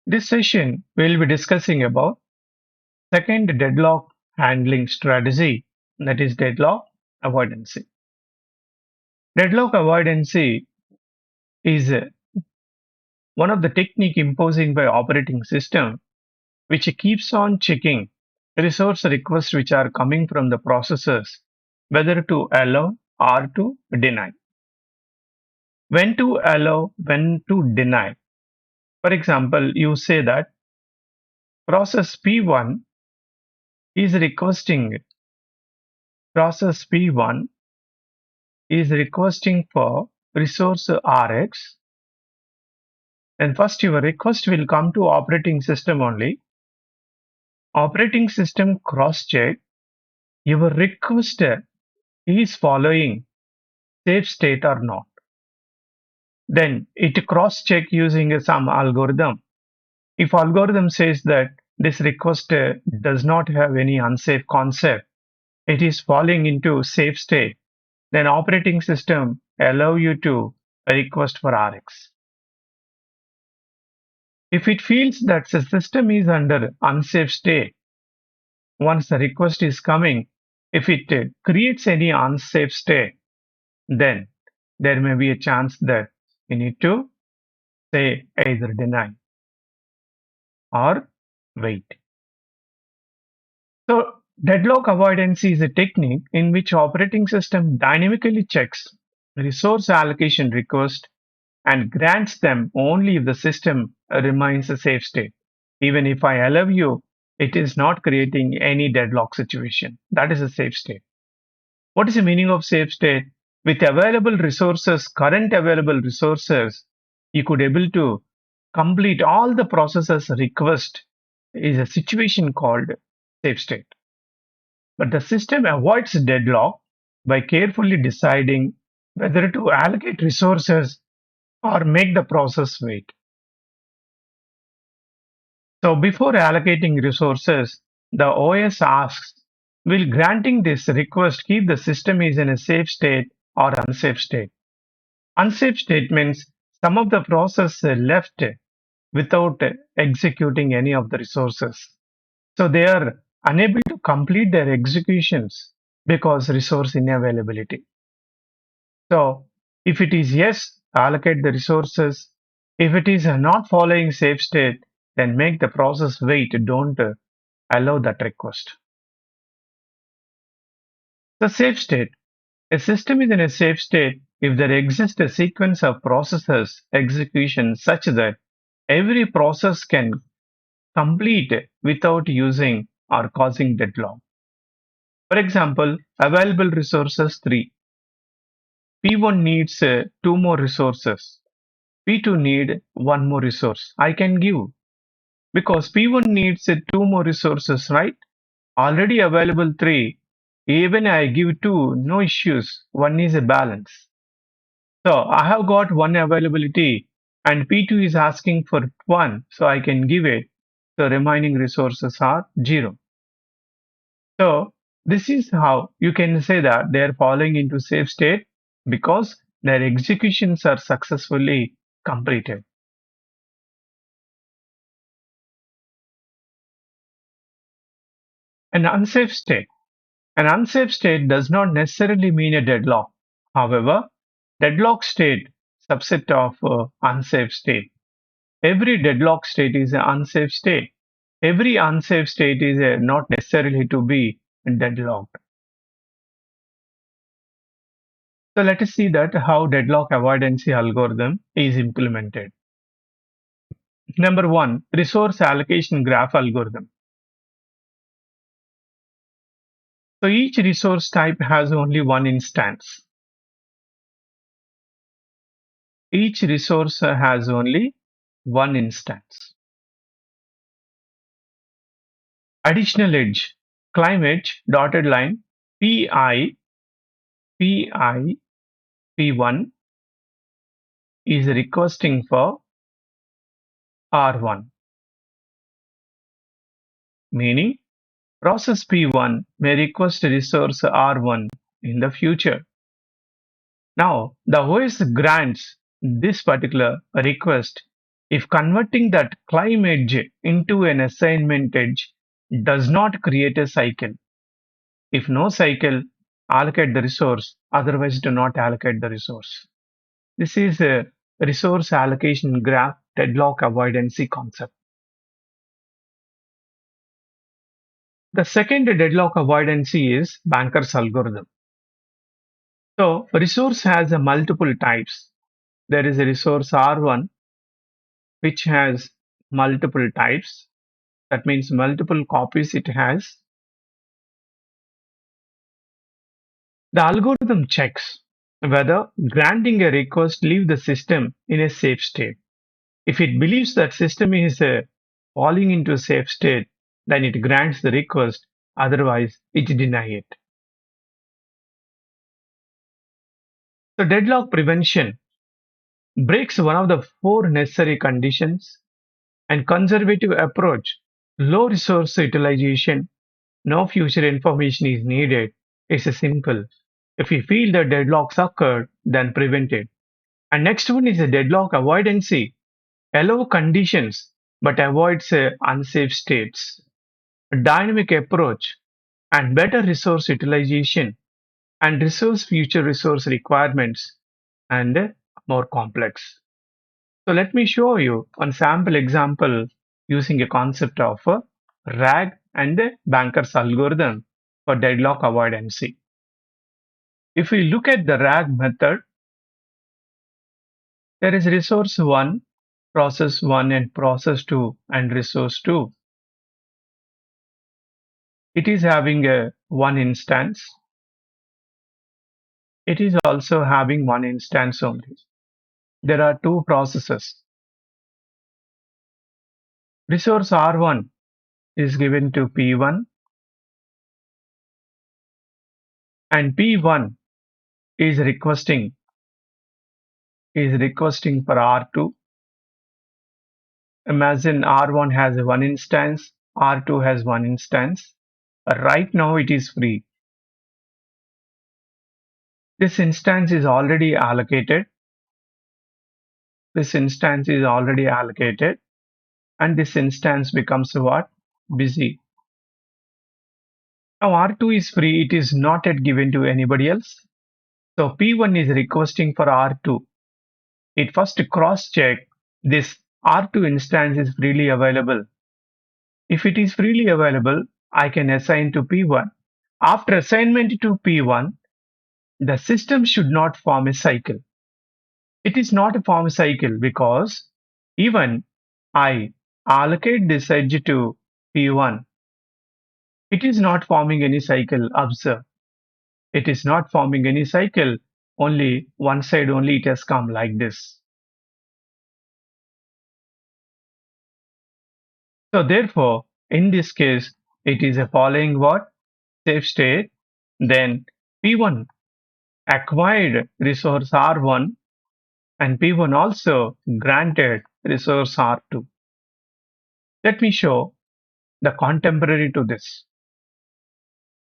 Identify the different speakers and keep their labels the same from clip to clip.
Speaker 1: This session we will be discussing about second deadlock handling strategy, that is deadlock avoidance. Deadlock avoidance is one of the technique imposing by operating system which keeps on checking resource requests which are coming from the processors whether to allow or to deny. When to allow, when to deny. For example, you say that process P1 is requesting process P1 is requesting for resource Rx, and first your request will come to operating system only. Operating system cross check your request is following safe state or not. Then it cross check using some algorithm. If algorithm says that this request does not have any unsafe concept, it is falling into safe state, then operating system allow you to request for Rx. If it feels that the system is under unsafe state, once the request is coming, if it creates any unsafe state, then there may be a chance that you need to say either deny or wait. So deadlock avoidance is a technique in which operating system dynamically checks resource allocation request and grants them only if the system remains a safe state. Even if I allow you, it is not creating any deadlock situation. That is a safe state. What is the meaning of safe state? With available resources, current available resources, you could able to complete all the processes request is a situation called safe state. But the system avoids deadlock by carefully deciding whether to allocate resources or make the process wait. So before allocating resources, the OS asks, will granting this request keep the system is in a safe state or unsafe state? Unsafe state means some of the process left without executing any of the resources. So they are unable to complete their executions because resource unavailability. So if it is yes, allocate the resources. If it is not following safe state, then make the process wait. Don't allow that request. The safe state. A system is in a safe state if there exists a sequence of processes execution such that every process can complete without using or causing deadlock. For example, available resources 3. P1 needs 2 more resources. P2 need 1 more resource. I can give because P1 needs 2 more resources, right? Already available 3. Even I give 2, no issues. 1 is a balance. So I have got 1 availability and P2 is asking for 1, so I can give it. The remaining resources are 0. So this is how you can say that they are falling into safe state because their executions are successfully completed. An unsafe state. An unsafe state does not necessarily mean a deadlock. However, deadlock state subset of unsafe state. Every deadlock state is an unsafe state. Every unsafe state is not necessarily to be deadlocked. So let us see that how deadlock avoidance algorithm is implemented. Number 1, resource allocation graph algorithm. So each resource type has only one instance. Each resource has only one instance. Additional edge, climb edge, dotted line, Pi, P1 is requesting for R1, meaning process P1 may request resource R1 in the future. Now, the OS grants this particular request If converting that climb edge into an assignment edge does not create a cycle, if no cycle, allocate the resource, otherwise do not allocate the resource. This is a resource allocation graph deadlock avoidance concept. The second deadlock avoidance is Banker's algorithm. So resource has a multiple types. There is a resource R1 which has multiple types. That means multiple copies it has. The algorithm checks whether granting a request leave the system in a safe state. If it believes that system is falling into a safe state, then it grants the request, otherwise it deny it. So deadlock prevention breaks one of the four necessary conditions, and conservative approach, low resource utilization, no future information is needed, is a simple. If we feel the deadlocks occurred, then prevent it. And next one is a deadlock avoidance. Allow conditions but avoids unsafe states. A dynamic approach and better resource utilization and resource future resource requirements and more complex. So let me show you one sample example using a concept of a RAG and a Banker's algorithm for deadlock avoidance. If we look at the RAG method, there is resource 1, process 1 and process 2 and resource 2. It is having a one instance. It is also having one instance only. There are two processes. Resource R1 is given to P1 and P1 is requesting for R2. Imagine R1 has one instance, R2 has one instance. Right now it is free. This instance is already allocated. This instance is already allocated and this instance becomes what? Busy. Now R2 is free, it is not yet given to anybody else. So P1 is requesting for R2. It first cross-check this R2 instance is freely available. If it is freely available, I can assign to P1. After assignment to P1, the system should not form a cycle. It is not a form cycle because even I allocate this edge to P1, it is not forming any cycle. Observe. It is not forming any cycle. Only one side only it has come like this. So therefore, in this case, it is a following what? Safe state. Then P1 acquired resource R1 and P1 also granted resource R2. Let me show the contemporary to this.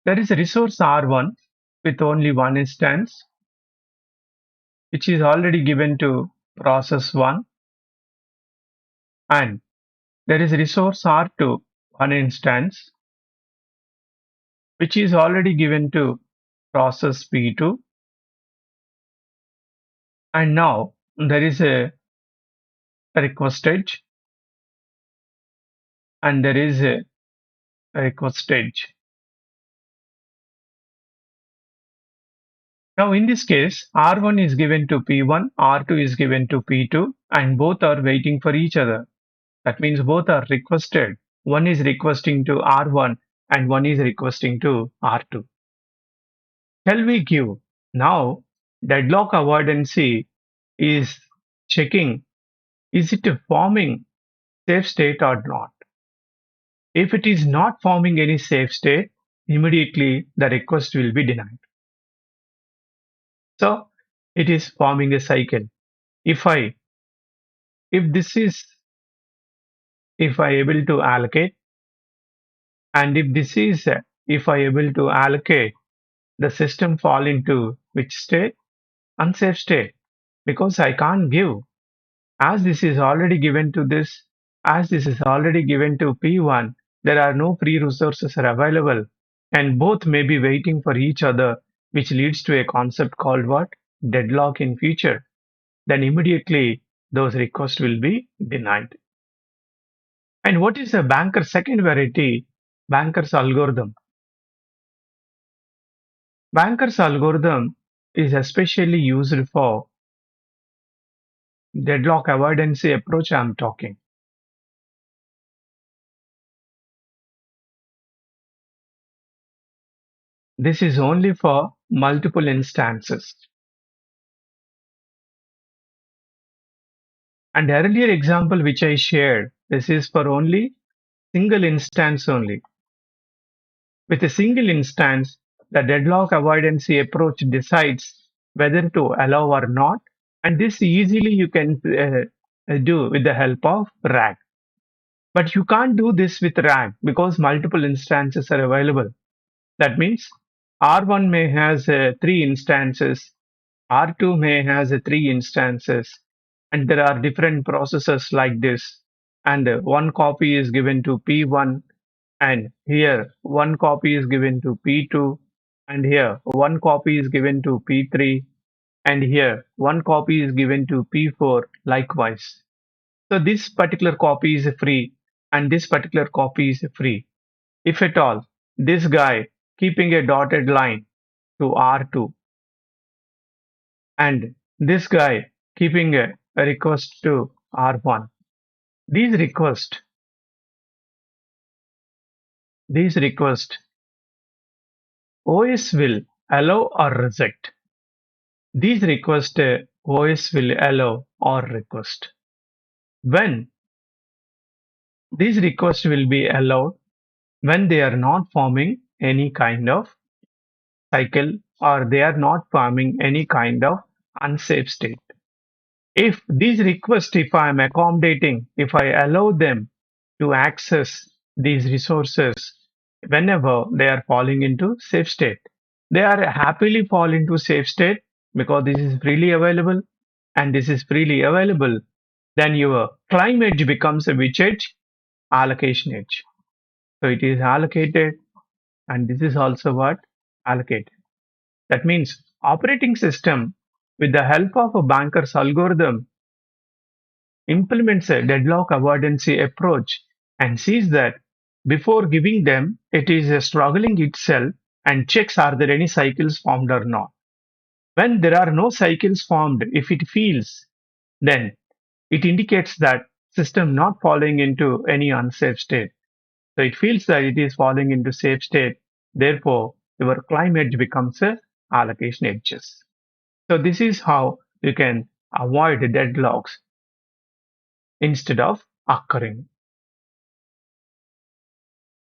Speaker 1: There is a resource R1 with only one instance, which is already given to process 1, and there is a resource R2, one instance, which is already given to process P2, and now there is a request edge and there is a request edge. Now in this case, R1 is given to P1, R2 is given to P2, and both are waiting for each other. That means both are requested. One is requesting to R1 and one is requesting to R2. Shall we give? Now deadlock avoidance is checking, is it forming safe state or not? If it is not forming any safe state, immediately the request will be denied. So it is forming a cycle. If I able to allocate, and if I able to allocate, the system fall into which state? Unsafe state, because I can't give. As this is already given to this, as this is already given to P1, there are no free resources are available, and both may be waiting for each other, which leads to a concept called what? Deadlock in future. Then immediately those requests will be denied. And what is a banker's second variety? Banker's algorithm. Banker's algorithm is especially used for deadlock avoidance approach I'm talking. This is only for multiple instances. And earlier example which I shared, this is for only single instance only. With a single instance, the deadlock avoidance approach decides whether to allow or not, and this easily you can do with the help of RAG. But you can't do this with RAG because multiple instances are available. That means R1 may has 3 instances, R2 may has 3 instances, and there are different processes like this. And one copy is given to P1, and here one copy is given to P2, and here one copy is given to P3, and here one copy is given to P4 likewise. So this particular copy is free and this particular copy is free. If at all, this guy keeping a dotted line to R2 and this guy keeping a request to R1. These requests, OS will allow or reject. These requests, OS will allow or request. When these requests will be allowed, when they are not forming any kind of cycle or they are not forming any kind of unsafe state. If these requests, if I am accommodating, if I allow them to access these resources whenever they are falling into safe state, they are happily fall into safe state because this is freely available and this is freely available. Then your climb edge becomes a which edge? Allocation edge. So it is allocated and this is also what? Allocated. That means operating system with the help of a banker's algorithm implements a deadlock avoidance approach and sees that before giving them, it is struggling itself and checks are there any cycles formed or not. When there are no cycles formed, if it feels, then it indicates that system not falling into any unsafe state. So it feels that it is falling into safe state. Therefore, your climb edge becomes a allocation edges. So this is how you can avoid deadlocks instead of occurring.